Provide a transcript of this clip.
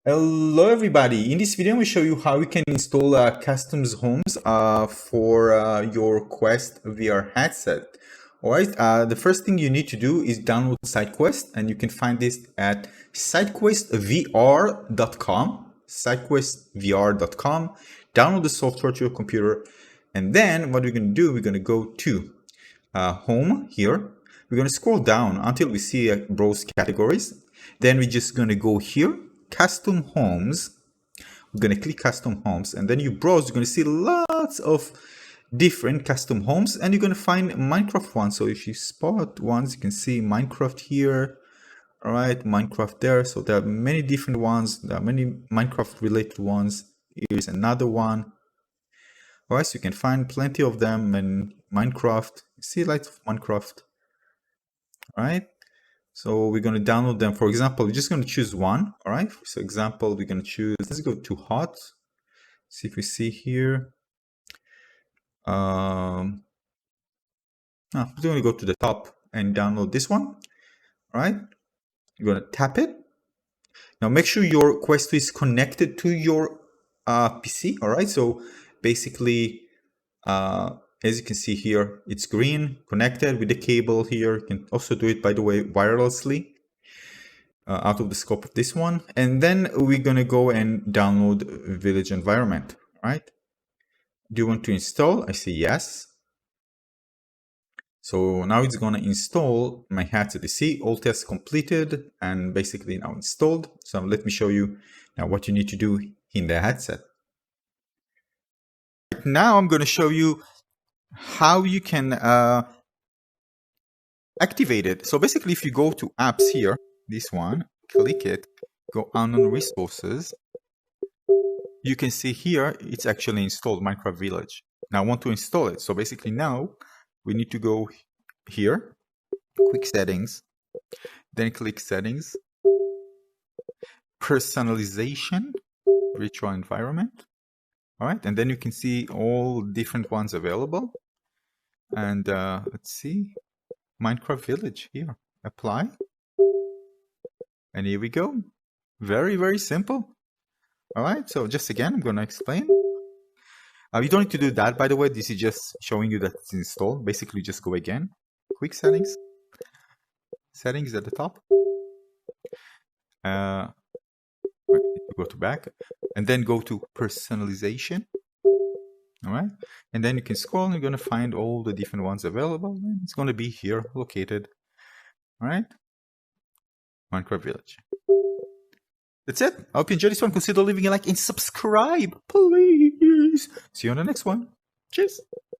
Hello everybody, in this video we show you how you can install custom homes for your Quest VR headset. Alright, the first thing you need to do is download SideQuest, and you can find this at sidequestvr.com, sidequestvr.com. Download the software to your computer, and then what we're going to do, we're going to go to home here. We're going to scroll down until we see browse categories. Then we're just going to go here, custom homes. We're going to click custom homes, and then you browse. You're going to see lots of different custom homes, and you're going to find Minecraft ones. So if you spot ones, you can see Minecraft here. All right, Minecraft there. So there are many different ones. There are many Minecraft related ones. Here's another one. All right, so you can find plenty of them in Minecraft. See lots of Minecraft. All right. So we're going to download them. For example, we're just going to choose one. All right. So example, we're going to choose, let's go to hot. See if we see here. We're going to go to the top and download this one. All right. You're going to tap it. Now make sure your Quest is connected to your PC. All right. So basically, as you can see here, it's green, connected with the cable here. You can also do it, by the way, wirelessly, out of the scope of this one. And then we're going to go and download Village Environment, right? Do you want to install? I say yes. So now it's going to install my headset. You see, all tests completed and basically now installed. So let me show you now what you need to do in the headset. Now I'm going to show you how you can activate it. So basically, if you go to apps here, this one, click it, go on resources, you can see here it's actually installed Minecraft Village. Now I want to install it. So basically now we need to go here, quick settings, then click settings, personalization, virtual environment. All right, and then you can see all different ones available. And let's see, Minecraft Village here, apply. And here we go. Very, very simple. All right, so just again, I'm going to explain. You don't need to do that, by the way. This is just showing you that it's installed. Basically, just go again. Quick settings. Settings at the top. Go to back. And then go to personalization. All right. And then you can scroll and you're going to find all the different ones available. And it's going to be here located. All right. Minecraft Village. That's it. I hope you enjoyed this one. Consider leaving a like and subscribe, please. See you on the next one. Cheers.